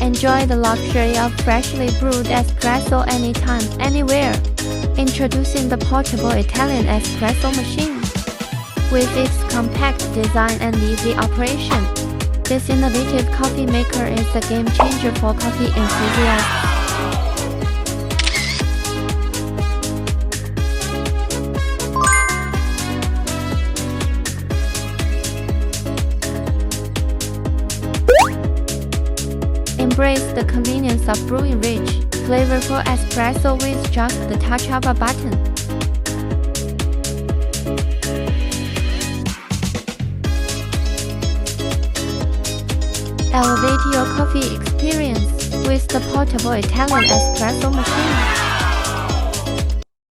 Enjoy the luxury of freshly brewed espresso anytime, anywhere. Introducing the portable Italian espresso machine. With its compact design and easy operation, this innovative coffee maker is a game changer for coffee enthusiasts. Embrace the convenience of brewing rich, flavorful espresso with just the touch of a button. Elevate your coffee experience with the portable Italian espresso machine.